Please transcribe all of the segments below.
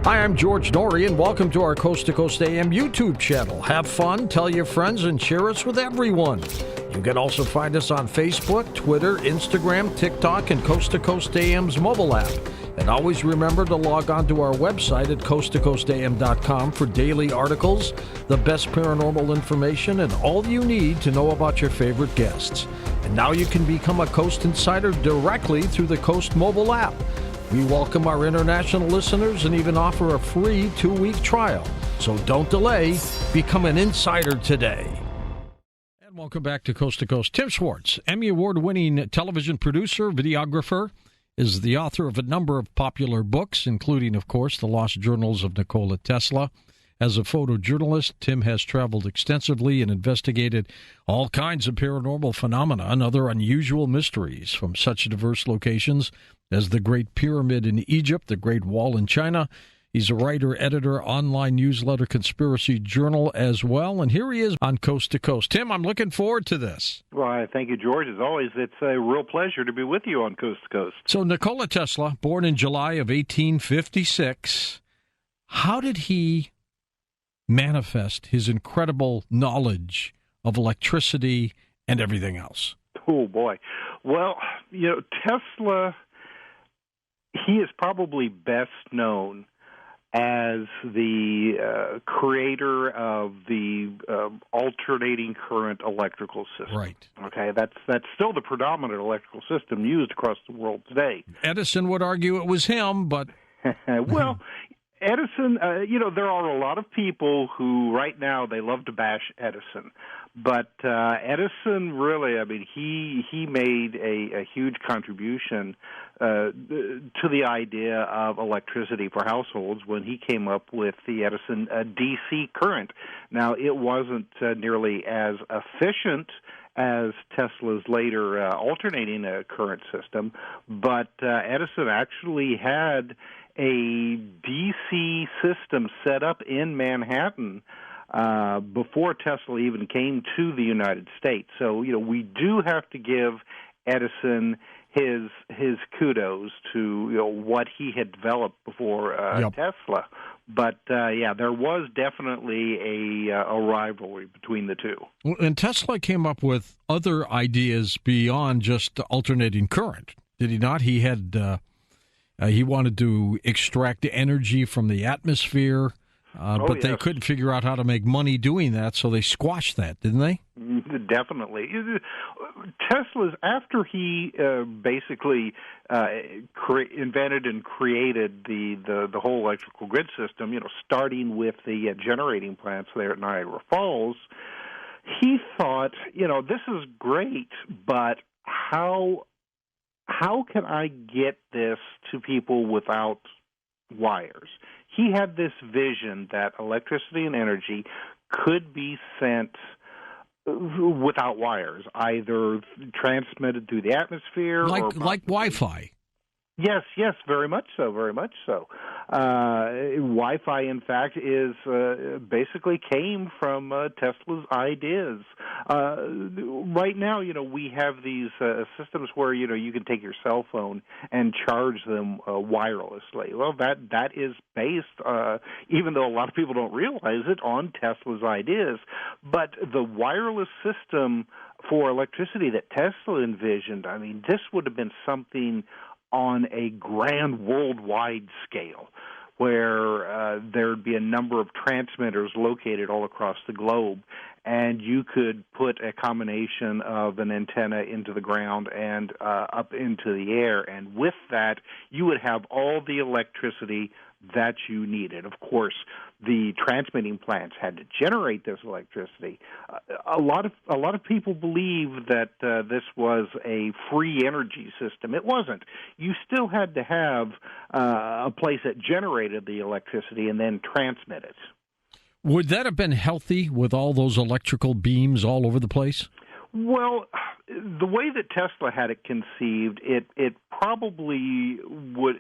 Hi, I'm George Norrie, and welcome to our Coast to Coast AM YouTube channel. Have fun, tell your friends, and share us with everyone. You can also find us on Facebook, Twitter, Instagram, TikTok, and Coast to Coast AM's mobile app. And always remember to log on to our website at coasttocoastam.com for daily articles, the best paranormal information, and all you need to know about your favorite guests. And now you can become a Coast Insider directly through the Coast mobile app. We welcome our international listeners and even offer a free 2-week trial. So don't delay. Become an insider today. And welcome back to Coast. Tim Schwartz, Emmy Award-winning television producer, videographer, is the author of a number of popular books, including, of course, The Lost Journals of Nikola Tesla. As a photojournalist, Tim has traveled extensively and investigated all kinds of paranormal phenomena and other unusual mysteries from such diverse locations as the Great Pyramid in Egypt, the Great Wall in China. He's a writer, editor, online newsletter, Conspiracy Journal as well. And here he is on Coast to Coast. Tim, I'm looking forward to this. Well, thank you, George. As always, it's a real pleasure to be with you on Coast to Coast. So Nikola Tesla, born in July of 1856, how did he manifest his incredible knowledge of electricity and everything else? Oh, boy. Well, Tesla, he is probably best known as the creator of the alternating current electrical system. Right. Okay, that's still the predominant electrical system used across the world today. Edison would argue it was him, but... Well, Edison, there are a lot of people who right now they love to bash Edison. But Edison really, he made a huge contribution to the idea of electricity for households when he came up with the Edison DC current. Now, it wasn't nearly as efficient as Tesla's later alternating current system, but Edison actually had a DC system set up in Manhattan before Tesla even came to the United States. So, we do have to give Edison his kudos to what he had developed before Tesla. But, there was definitely a rivalry between the two. Well, and Tesla came up with other ideas beyond just alternating current, did he not? He had he wanted to extract energy from the atmosphere. But they couldn't figure out how to make money doing that, so they squashed that, didn't they? Definitely. Tesla's, after he basically invented and created the whole electrical grid system, starting with the generating plants there at Niagara Falls, he thought, this is great, but how can I get this to people without wires? He had this vision that electricity and energy could be sent without wires, either transmitted through the atmosphere like Wi-Fi. Yes, very much so. Wi-Fi, in fact, is basically came from Tesla's ideas. Right now, we have these systems where you can take your cell phone and charge them wirelessly. Well, that is based, even though a lot of people don't realize it, on Tesla's ideas. But the wireless system for electricity that Tesla envisioned, this would have been something on a grand worldwide scale, where there'd be a number of transmitters located all across the globe, and you could put a combination of an antenna into the ground and up into the air, and with that, you would have all the electricity that you needed. Of course, the transmitting plants had to generate this electricity. A lot of people believe that this was a free energy system. It wasn't. You still had to have a place that generated the electricity and then transmit it. Would that have been healthy with all those electrical beams all over the place? Well, the way that Tesla had it conceived, it probably would.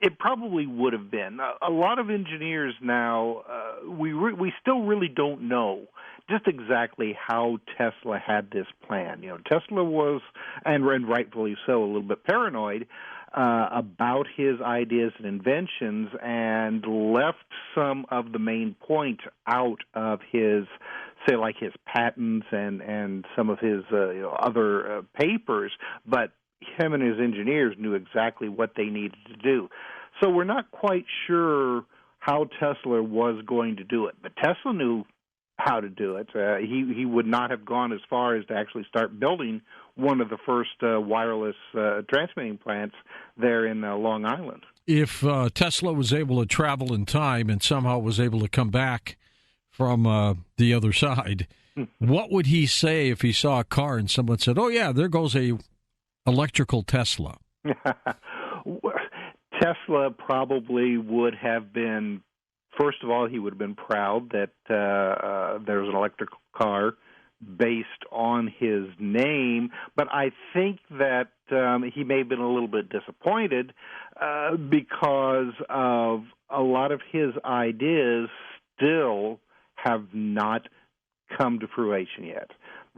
It probably would have been. A lot of engineers now, we still really don't know just exactly how Tesla had this plan. Tesla was, and rightfully so, a little bit paranoid. about his ideas and inventions and left some of the main points out of his, say, like his patents and some of his other papers, but him and his engineers knew exactly what they needed to do. So we're not quite sure how Tesla was going to do it, but Tesla knew how to do it. He would not have gone as far as to actually start building one of the first wireless transmitting plants there in Long Island. If Tesla was able to travel in time and somehow was able to come back from the other side, what would he say if he saw a car and someone said, "Oh yeah, there goes a electrical Tesla"? Tesla probably would have been, first of all, he would have been proud that there was an electrical car based on his name, but I think that he may have been a little bit disappointed because of a lot of his ideas still have not come to fruition yet.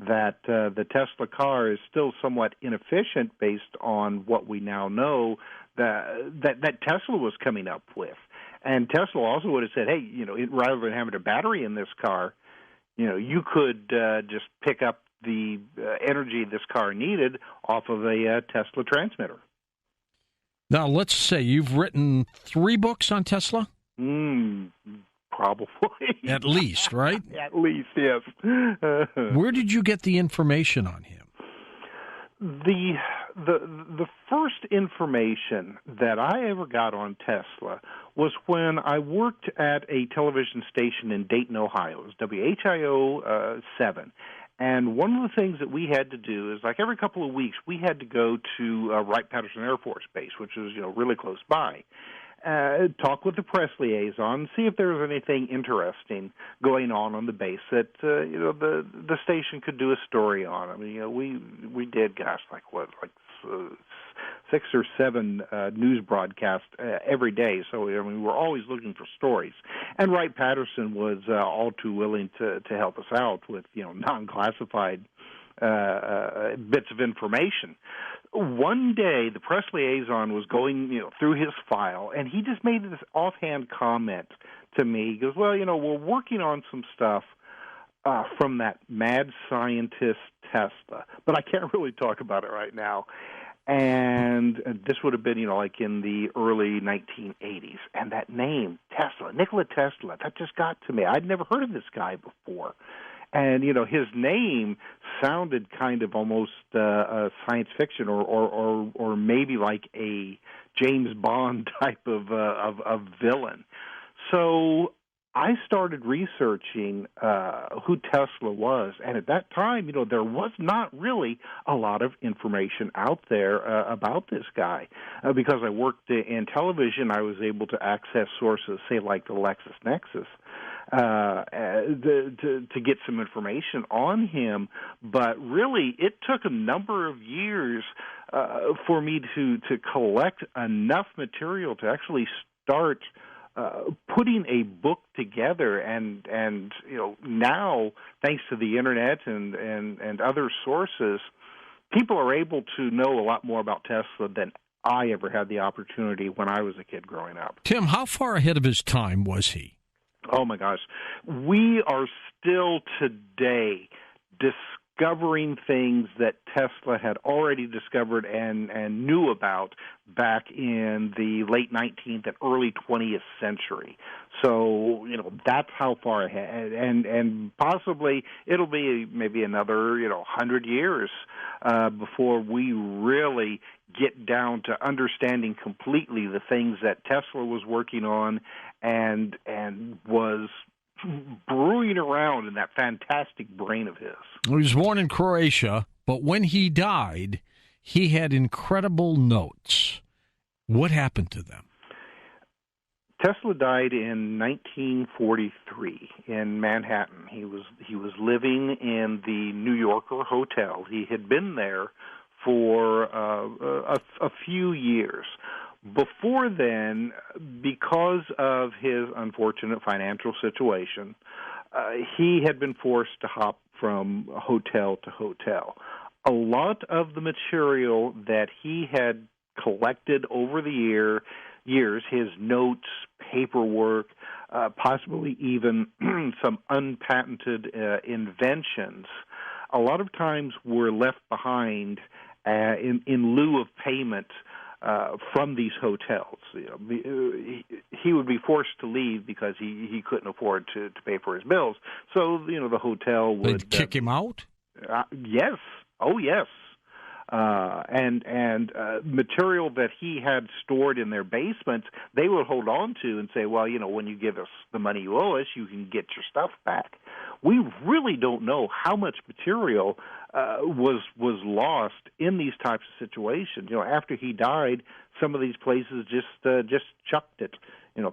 That the Tesla car is still somewhat inefficient based on what we now know that Tesla was coming up with. And Tesla also would have said, hey, rather than having a battery in this car, you could just pick up the energy this car needed off of a Tesla transmitter. Now, let's say you've written 3 books on Tesla? Probably. At least, right? At least, yes. Where did you get the information on him? The first information that I ever got on Tesla was when I worked at a television station in Dayton, Ohio. It was WHIO 7. And one of the things that we had to do is, like every couple of weeks, we had to go to Wright-Patterson Air Force Base, which is really close by. Talk with the press liaison, see if there was anything interesting going on the base that the station could do a story on. I mean, we did, gosh, like 6 or 7 news broadcasts every day. So we were always looking for stories, and Wright-Patterson was all too willing to help us out with non-classified bits of information. One day, the press liaison was going through his file, and he just made this offhand comment to me. He goes, well, we're working on some stuff from that mad scientist Tesla, but I can't really talk about it right now. And this would have been, like in the early 1980s. And that name, Tesla, Nikola Tesla, that just got to me. I'd never heard of this guy before. And, his name sounded kind of almost science fiction or maybe like a James Bond type of villain. So I started researching who Tesla was, and at that time, there was not really a lot of information out there about this guy. Because I worked in television, I was able to access sources, say like the LexisNexis, to get some information on him. But really, it took a number of years for me to collect enough material to actually start putting a book together, and now, thanks to the internet and other sources, people are able to know a lot more about Tesla than I ever had the opportunity when I was a kid growing up. Tim, how far ahead of his time was he? Oh my gosh, we are still today discovering things that Tesla had already discovered and knew about back in the late 19th and early 20th century. So, that's how far ahead. And possibly it'll be maybe another, 100 years before we really get down to understanding completely the things that Tesla was working on and was brewing around in that fantastic brain of his. He was born in Croatia, but when he died, he had incredible notes. What happened to them? Tesla died in 1943 in Manhattan. He was living in the New Yorker Hotel. He had been there for a few years. Before then, because of his unfortunate financial situation, he had been forced to hop from hotel to hotel. A lot of the material that he had collected over the years, his notes, paperwork, possibly even some unpatented inventions, a lot of times were left behind in lieu of payment from these hotels. He would be forced to leave because he couldn't afford to pay for his bills. So, the hotel would... They'd kick him out? Yes. Oh, yes. And material that he had stored in their basements, they would hold on to and say, well, when you give us the money you owe us, you can get your stuff back. We really don't know how much material was lost in these types of situations. After he died, some of these places just chucked it,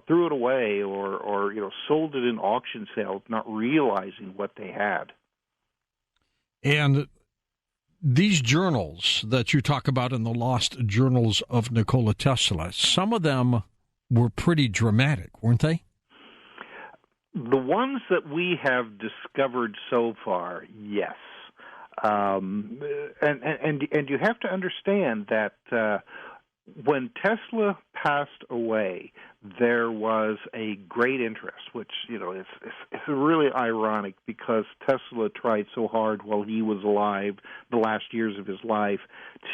threw it away, or sold it in auction sales, not realizing what they had. And these journals that you talk about in the Lost Journals of Nikola Tesla, some of them were pretty dramatic, weren't they? The ones that we have discovered so far, yes. And you have to understand that when Tesla passed away, there was a great interest, which, it's really ironic because Tesla tried so hard while he was alive, the last years of his life,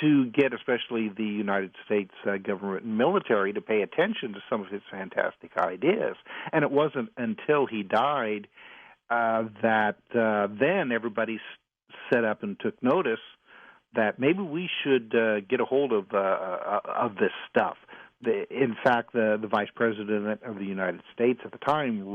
to get especially the United States government and military to pay attention to some of his fantastic ideas. And it wasn't until he died that then everybody set up and took notice that maybe we should get a hold of this stuff. In fact, the Vice President of the United States at the time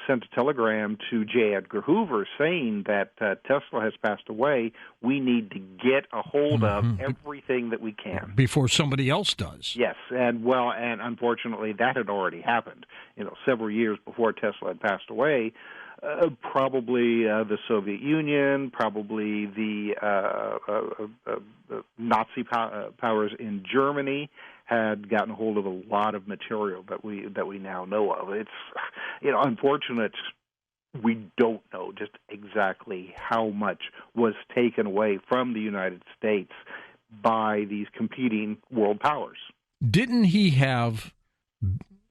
sent a telegram to J. Edgar Hoover saying that Tesla has passed away. We need to get a hold of everything that we can before somebody else does. Yes, and unfortunately, that had already happened. Several years before Tesla had passed away. Probably the Soviet Union, probably the Nazi powers in Germany had gotten a hold of a lot of material that we now know of. It's unfortunate. We don't know just exactly how much was taken away from the United States by these competing world powers. Didn't he have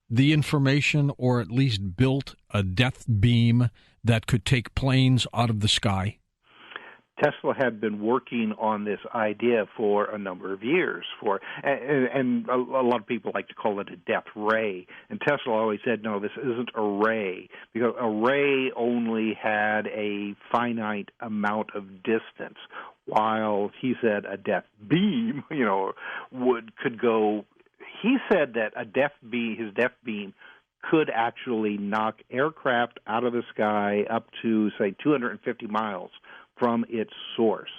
the information, or at least built a death beam that could take planes out of the sky? Tesla had been working on this idea for a number of years, and a lot of people like to call it a death ray. And Tesla always said, no, this isn't a ray, because a ray only had a finite amount of distance, while he said a death beam, could go. He said that his death beam could actually knock aircraft out of the sky up to, say, 250 miles from its source.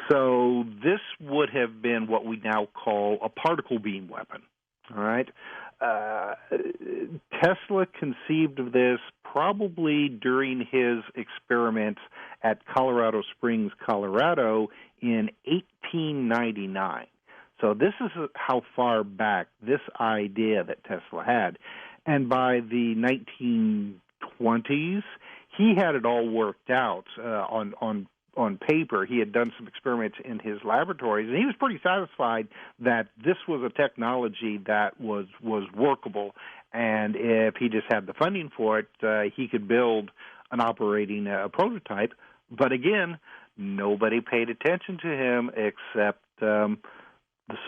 So this would have been what we now call a particle beam weapon. All right? Tesla conceived of this probably during his experiments at Colorado Springs, Colorado in 1899. So this is how far back this idea that Tesla had. And by the 1920s, he had it all worked out on paper. He had done some experiments in his laboratories, and he was pretty satisfied that this was a technology that was workable. And if he just had the funding for it, he could build an operating prototype. But again, nobody paid attention to him except the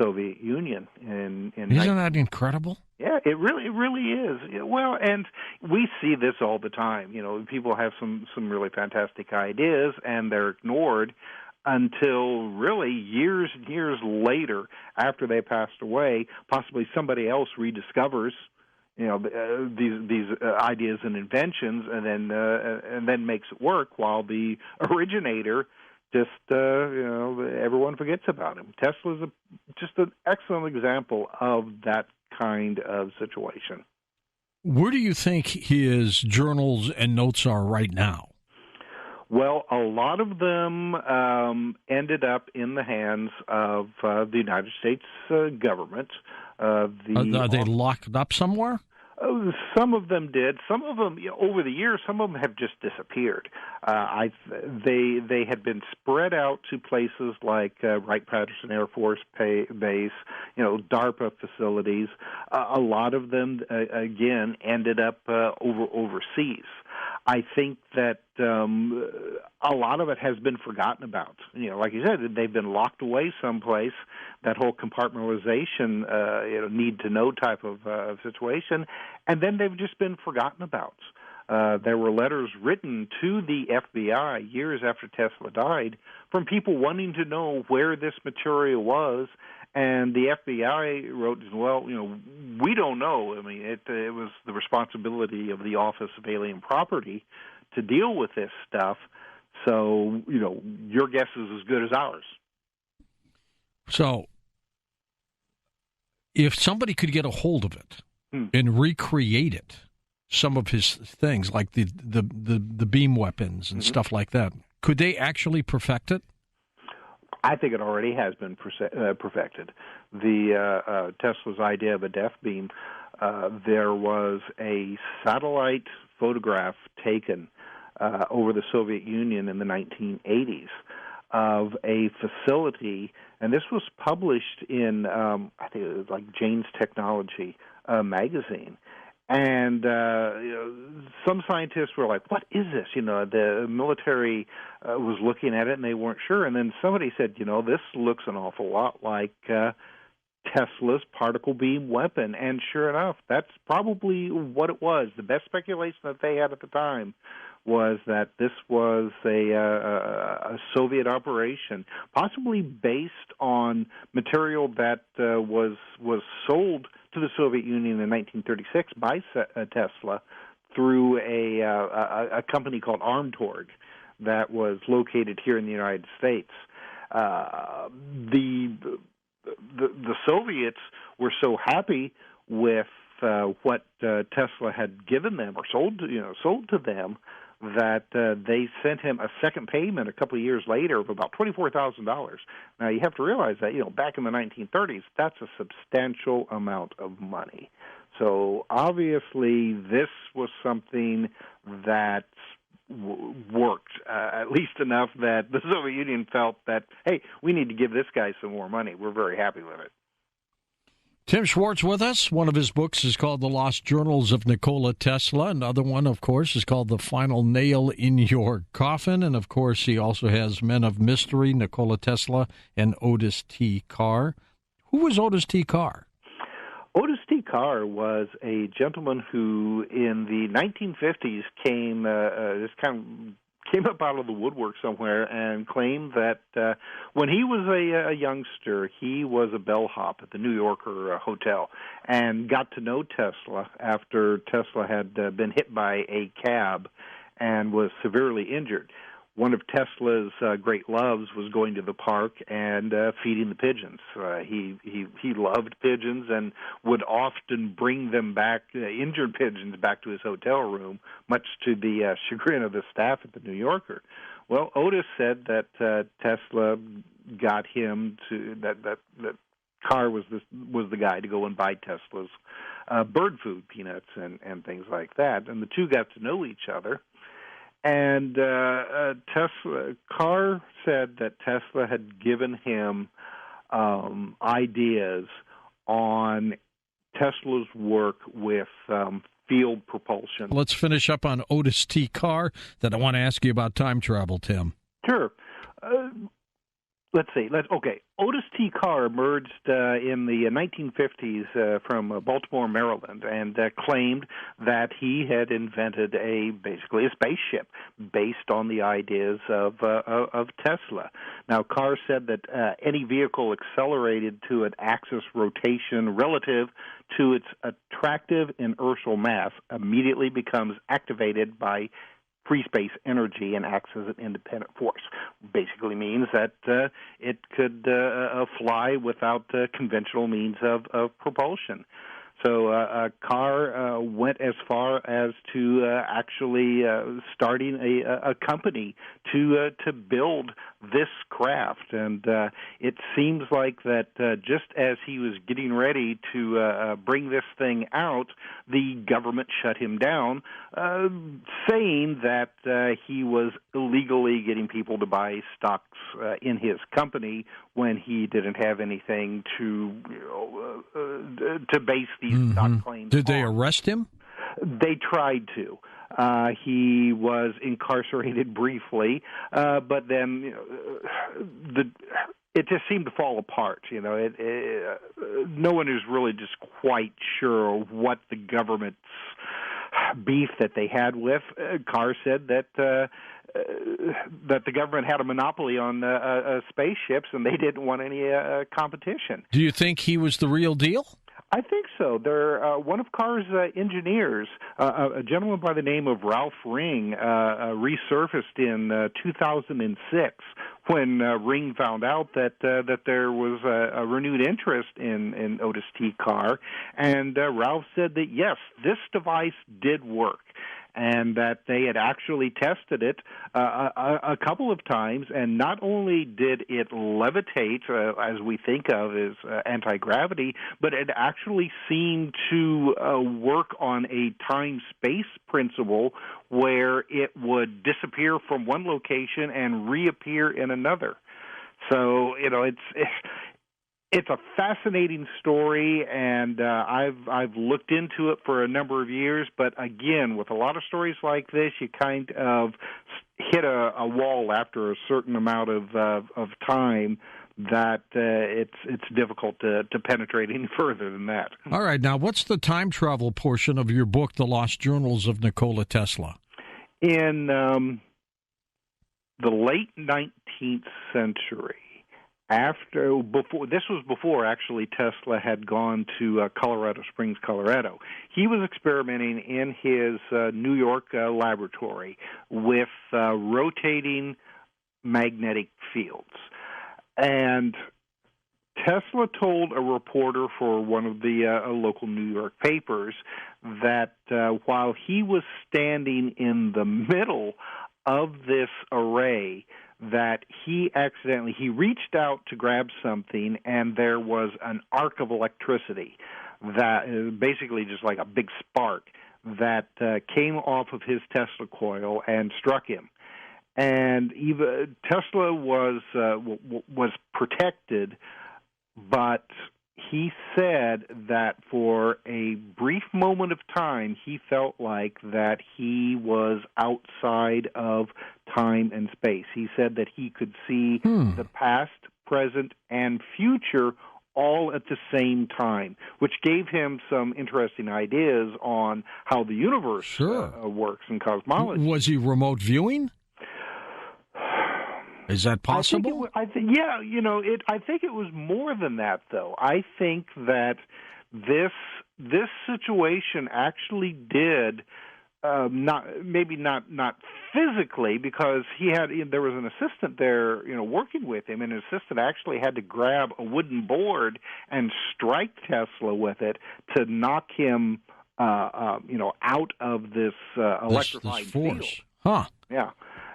Soviet Union. Isn't that incredible? Yeah, it really is. Well, and we see this all the time. People have some really fantastic ideas, and they're ignored until really years and years later, after they passed away. Possibly somebody else rediscovers these ideas and inventions, and then makes it work, while the originator just everyone forgets about him. Tesla's just an excellent example of that kind of situation. Where do you think his journals and notes are right now? Well, a lot of them ended up in the hands of the United States government. Are they locked up somewhere? Some of them did. Some of them, over the years, some of them have just disappeared. They had been spread out to places like Wright-Patterson Air Force Base, DARPA facilities. A lot of them, again, ended up overseas. I think that a lot of it has been forgotten about. Like you said, they've been locked away someplace. That whole compartmentalization, need-to-know type of situation, and then they've just been forgotten about. There were letters written to the FBI years after Tesla died from people wanting to know where this material was, and the FBI wrote, well, we don't know. I mean, it was the responsibility of the Office of Alien Property to deal with this stuff, so, your guess is as good as ours. So, if somebody could get a hold of it and recreate it, some of his things, like the beam weapons and stuff like that, could they actually perfect it? I think it already has been perfected. The Tesla's idea of a death beam, there was a satellite photograph taken over the Soviet Union in the 1980s of a facility, and this was published in, I think it was like Jane's Technology magazine. And some scientists were like, what is this? The military was looking at it, and they weren't sure. And then somebody said, this looks an awful lot like Tesla's particle beam weapon. And sure enough, that's probably what it was. The best speculation that they had at the time was that this was a Soviet operation, possibly based on material that was sold to the Soviet Union in 1936 by Tesla through a company called Armtorg that was located here in the United States. The Soviets were so happy with what Tesla had given them or sold to them that they sent him a second payment a couple of years later of about $24,000. Now, you have to realize that, back in the 1930s, that's a substantial amount of money. So, obviously, this was something that worked, at least enough that the Soviet Union felt that, hey, we need to give this guy some more money. We're very happy with it. Tim Schwartz with us. One of his books is called The Lost Journals of Nikola Tesla. Another one, of course, is called The Final Nail in Your Coffin. And, of course, he also has Men of Mystery, Nikola Tesla, and Otis T. Carr. Who was Otis T. Carr? Otis T. Carr was a gentleman who, in the 1950s, came up out of the woodwork somewhere and claimed that when he was a youngster, he was a bellhop at the New Yorker Hotel and got to know Tesla after Tesla had been hit by a cab and was severely injured. One of Tesla's great loves was going to the park and feeding the pigeons. He loved pigeons and would often bring them back, injured pigeons, back to his hotel room, much to the chagrin of the staff at the New Yorker. Well, Otis said that Tesla got him to that Carr was the guy to go and buy Tesla's bird food, peanuts, and things like that. And the two got to know each other. And Carr said that Tesla had given him ideas on Tesla's work with field propulsion. Let's finish up on Otis T. Carr. Then I want to ask you about time travel, Tim. Sure. Let's see. Otis T. Carr emerged in the 1950s from Baltimore, Maryland, and claimed that he had invented basically a spaceship based on the ideas of Tesla. Now, Carr said that any vehicle accelerated to an axis rotation relative to its attractive inertial mass immediately becomes activated by free space energy and acts as an independent force. Basically means that it could fly without conventional means of propulsion. So Carr went as far as to actually starting a company to build this craft, and it seems like that just as he was getting ready to bring this thing out, the government shut him down, saying that he was illegally getting people to buy stocks in his company when he didn't have anything to base these stock claims Did they on. arrest him? They tried to. He was incarcerated briefly, but then it just seemed to fall apart. No one is really just quite sure what the government's beef that they had with. Carr said that the government had a monopoly on spaceships, and they didn't want any competition. Do you think he was the real deal? I think so. One of Carr's engineers, a gentleman by the name of Ralph Ring, resurfaced in 2006 when Ring found out that there was a renewed interest in Otis T. Carr, and Ralph said that yes, this device did work, and that they had actually tested it a couple of times, and not only did it levitate, as we think of as anti-gravity, but it actually seemed to work on a time-space principle where it would disappear from one location and reappear in another. So, it's a fascinating story, and I've looked into it for a number of years. But again, with a lot of stories like this, you kind of hit a wall after a certain amount of time that it's difficult to penetrate any further than that. All right, now what's the time travel portion of your book, The Lost Journals of Nikola Tesla? In the late 19th century. This was before actually Tesla had gone to Colorado Springs, Colorado. He was experimenting in his New York laboratory with rotating magnetic fields. And Tesla told a reporter for one of the local New York papers that while he was standing in the middle of this array, that he reached out to grab something, and there was an arc of electricity that basically just like a big spark that came off of his Tesla coil and struck him. And Tesla was protected, but he said that for a brief moment of time, he felt like that he was outside of time and space. He said that he could see the past, present, and future all at the same time, which gave him some interesting ideas on how the universe works in cosmology. Was he remote viewing? Is that possible? I think it was more than that, though. I think that this situation actually did not physically, because there was an assistant there, working with him, and his assistant actually had to grab a wooden board and strike Tesla with it to knock him, out of this electrified this force. field. Huh? Yeah.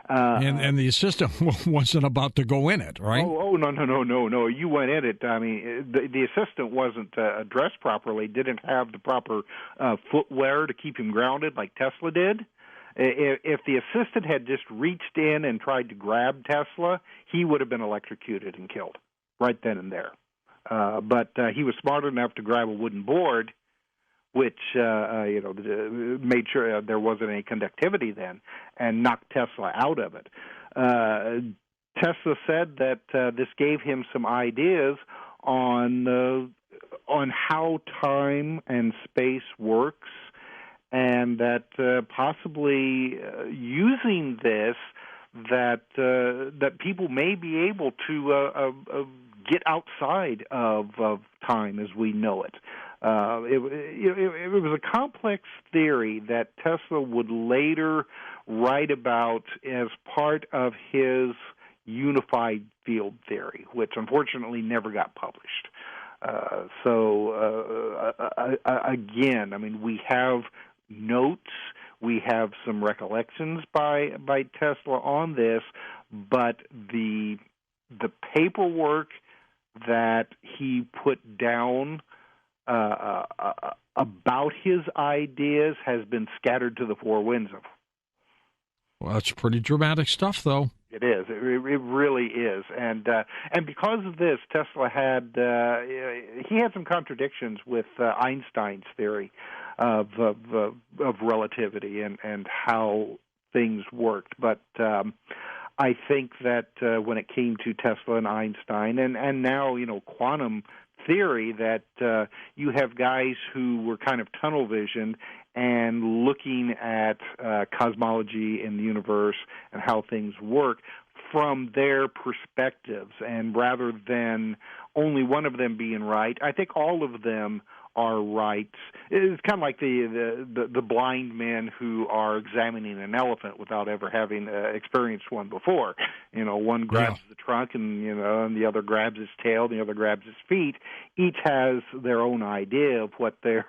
And the assistant wasn't about to go in it, right? Oh, no. You went in it. I mean, the assistant wasn't dressed properly, didn't have the proper footwear to keep him grounded like Tesla did. If the assistant had just reached in and tried to grab Tesla, he would have been electrocuted and killed right then and there. But he was smart enough to grab a wooden board, which made sure there wasn't any conductivity then, and knocked Tesla out of it. Tesla said that this gave him some ideas on how time and space works, and that possibly using this, that people may be able to get outside of time as we know it. It was a complex theory that Tesla would later write about as part of his unified field theory, which unfortunately never got published. Again, I mean, we have notes, we have some recollections by Tesla on this, but the paperwork that he put down about his ideas has been scattered to the four winds. Well, that's pretty dramatic stuff, though. It is. It really is. And because of this, Tesla had some contradictions with Einstein's theory of relativity and how things worked. But I think that when it came to Tesla and Einstein, and now quantum theory, that you have guys who were kind of tunnel visioned and looking at cosmology in the universe and how things work from their perspectives, and rather than only one of them being right, I think all of them are right. It's kind of like the blind men who are examining an elephant without ever having experienced one before. One grabs the trunk, and and the other grabs his tail, and the other grabs his feet. Each has their own idea of what they're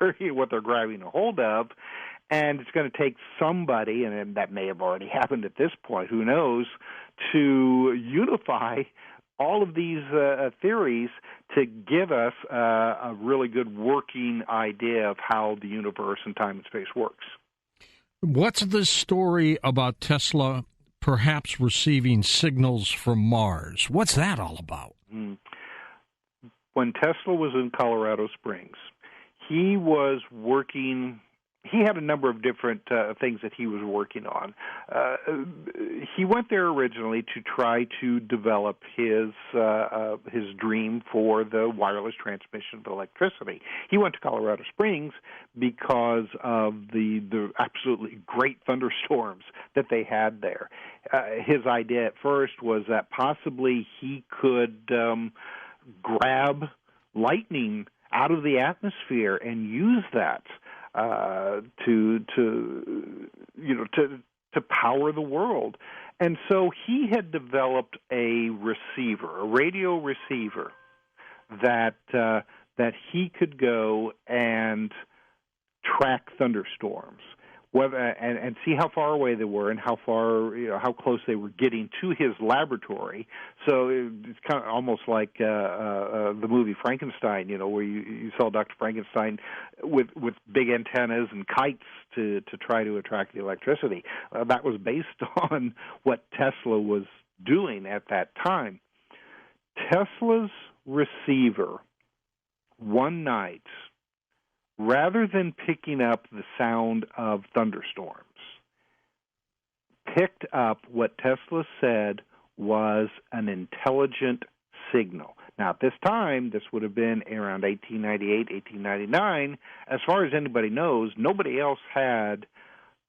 grabbing a hold of, and it's going to take somebody, and that may have already happened at this point, who knows, to unify all of these theories to give us a really good working idea of how the universe and time and space works. What's this story about Tesla perhaps receiving signals from Mars? What's that all about? When Tesla was in Colorado Springs, he was working. He had a number of different things that he was working on. He went there originally to try to develop his dream for the wireless transmission of electricity. He went to Colorado Springs because of the absolutely great thunderstorms that they had there. His idea at first was that possibly he could grab lightning out of the atmosphere and use that to power the world. And so he had developed a receiver, a radio receiver, that he could go and track thunderstorms, and see how far away they were and how close they were getting to his laboratory. So it's kind of almost like the movie Frankenstein, where you saw Dr. Frankenstein with big antennas and kites to try to attract the electricity. That was based on what Tesla was doing at that time. Tesla's receiver, one night, rather than picking up the sound of thunderstorms, picked up what Tesla said was an intelligent signal. Now, at this time, this would have been around 1898, 1899. As far as anybody knows, nobody else had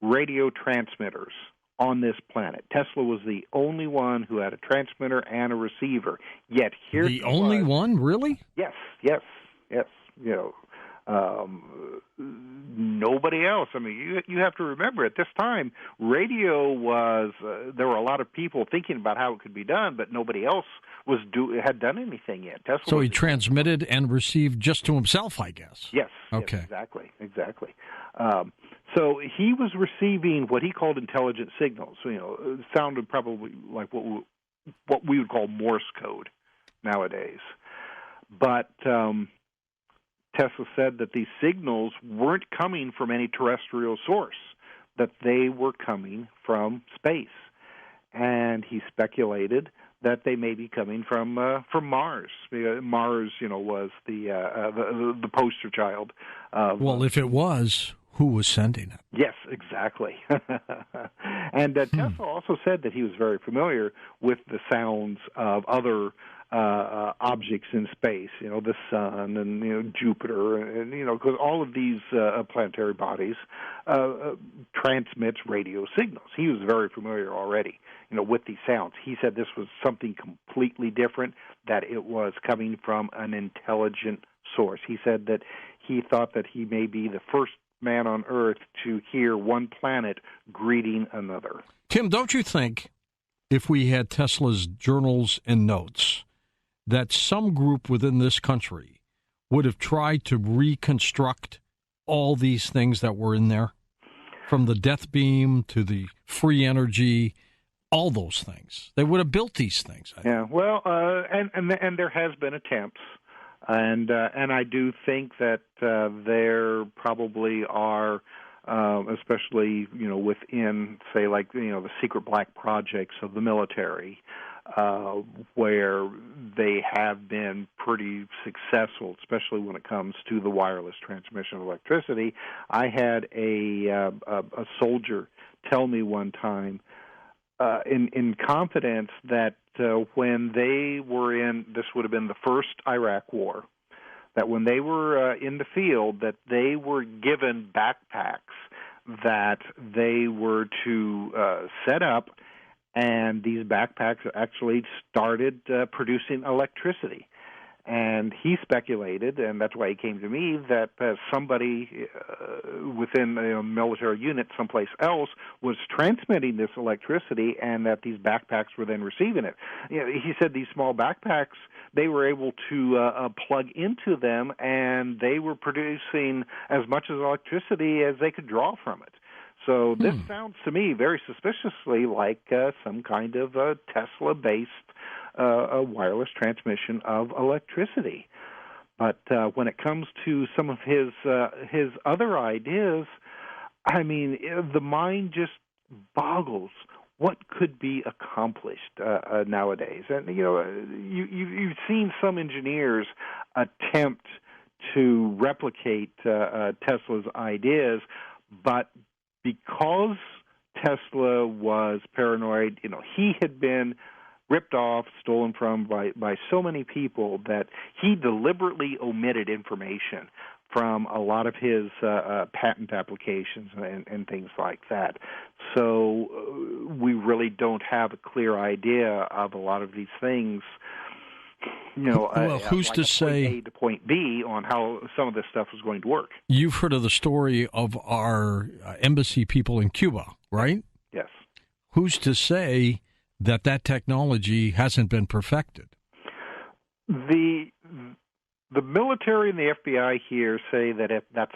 radio transmitters on this planet. Tesla was the only one who had a transmitter and a receiver. Yet here the only one, really? Yes. Nobody else. I mean, you have to remember, at this time, radio was, there were a lot of people thinking about how it could be done, but nobody else had done anything yet. Tesla so he transmitted and received just to himself, I guess. Yes. Okay. Yes, exactly. So he was receiving what he called intelligent signals. It sounded probably like what we would call Morse code nowadays. But Tesla said that these signals weren't coming from any terrestrial source, that they were coming from space. And he speculated that they may be coming from Mars. Mars, was the poster child. Well, if it was, who was sending it? Yes, exactly. And Tesla also said that he was very familiar with the sounds of other objects in space, the sun and Jupiter, and because all of these planetary bodies transmits radio signals. He was very familiar already, with these sounds. He said this was something completely different, that it was coming from an intelligent source. He said that he thought that he may be the first man on Earth to hear one planet greeting another. Tim, don't you think if we had Tesla's journals and notes, that some group within this country would have tried to reconstruct all these things that were in there, from the death beam to the free energy, all those things. They would have built these things. I think. Yeah, well, and there has been attempts, and I do think that there probably are, especially within, say, like the secret black projects of the military, where they have been pretty successful, especially when it comes to the wireless transmission of electricity. I had a soldier tell me one time, in confidence, that when they were in, this would have been the first Iraq War, that when they were in the field, that they were given backpacks that they were to set up, and these backpacks actually started producing electricity. And he speculated, and that's why he came to me, that somebody within a military unit someplace else was transmitting this electricity, and that these backpacks were then receiving it. He said these small backpacks, they were able to plug into them, and they were producing as much as electricity as they could draw from it. So this sounds to me very suspiciously like some kind of Tesla-based wireless transmission of electricity. But when it comes to some of his other ideas, I mean, the mind just boggles what could be accomplished nowadays. And you've seen some engineers attempt to replicate Tesla's ideas, but because Tesla was paranoid, he had been ripped off, stolen from by so many people that he deliberately omitted information from a lot of his patent applications and things like that. So we really don't have a clear idea of a lot of these things. Well, who's like to point say A to point B on how some of this stuff is going to work? You've heard of the story of our embassy people in Cuba, right? Yes. Who's to say that technology hasn't been perfected? The military and the FBI here say that that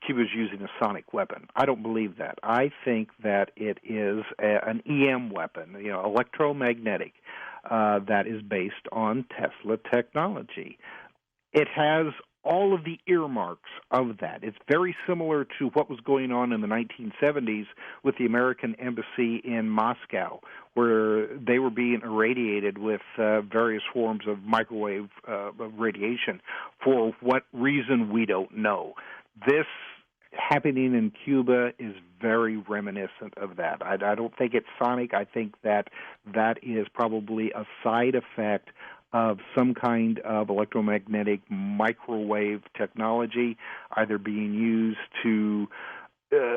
Cuba's using a sonic weapon. I don't believe that. I think that it is an EM weapon, electromagnetic, that is based on Tesla technology. It has all of the earmarks of that. It's very similar to what was going on in the 1970s with the American embassy in Moscow, where they were being irradiated with various forms of microwave radiation. For what reason, we don't know. This happening in Cuba is very reminiscent of that. I don't think it's sonic. I think that is probably a side effect of some kind of electromagnetic microwave technology, either being used to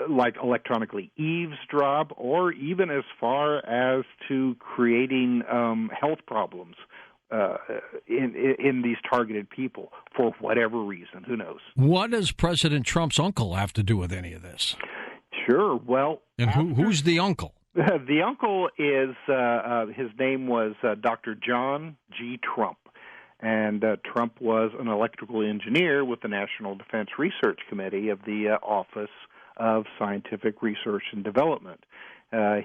like electronically eavesdrop, or even as far as to creating health problems in these targeted people for whatever reason. Who knows? What does President Trump's uncle have to do with any of this? Sure. Well, and who's the uncle? The uncle is his name was Dr. John G. Trump, and Trump was an electrical engineer with the National Defense Research Committee of the Office of Scientific Research and Development.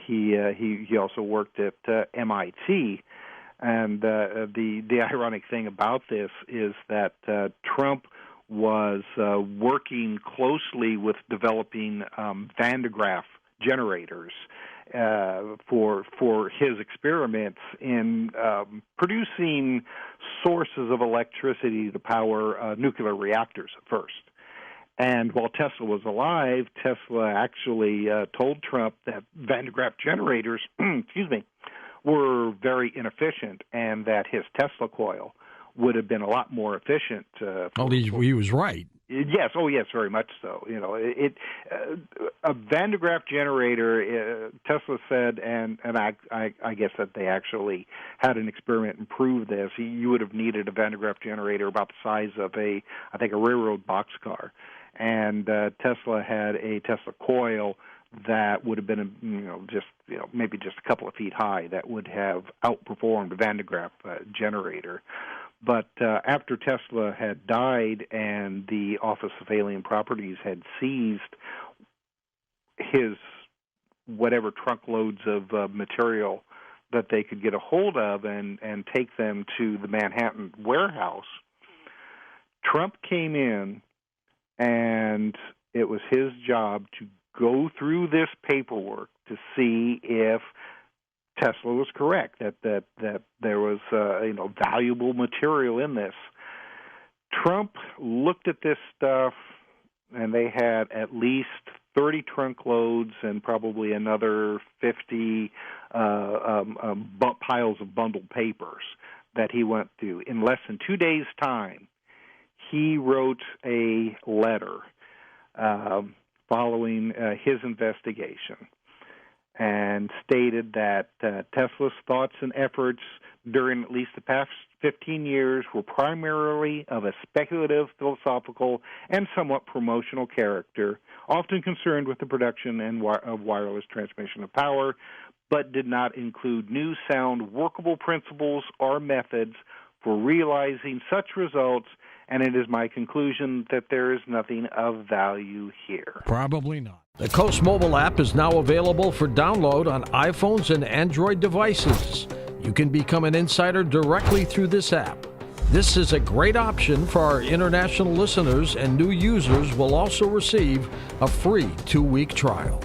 He also worked at MIT. And the ironic thing about this is that Trump was working closely with developing Van de Graaff generators for his experiments in producing sources of electricity to power nuclear reactors at first. And while Tesla was alive, Tesla actually told Trump that Van de Graaff generators, were very inefficient, and that his Tesla coil would have been a lot more efficient. He was right. Yes, very much so. A Van de Graaff generator, Tesla said, and I guess that they actually had an experiment and proved this. You would have needed a Van de Graaff generator about the size of a railroad boxcar, and Tesla had a Tesla coil that would have been, maybe just a couple of feet high, that would have outperformed a Van de Graaff generator. But after Tesla had died and the Office of Alien Properties had seized his whatever truckloads of material that they could get a hold of and take them to the Manhattan warehouse, Trump came in, and it was his job to go through this paperwork to see if Tesla was correct, that there was valuable material in this. Trump looked at this stuff, and they had at least 30 trunk loads and probably another 50 piles of bundled papers that he went through. In less than 2 days' time, he wrote a letter following his investigation and stated that Tesla's thoughts and efforts during at least the past 15 years were primarily of a speculative, philosophical, and somewhat promotional character, often concerned with the production of wireless transmission of power, but did not include new, sound, workable principles or methods for realizing such results, and it is my conclusion that there is nothing of value here. Probably not. The Coast mobile app is now available for download on iPhones and Android devices. You can become an insider directly through this app. This is a great option for our international listeners, and new users will also receive a free 2-week trial.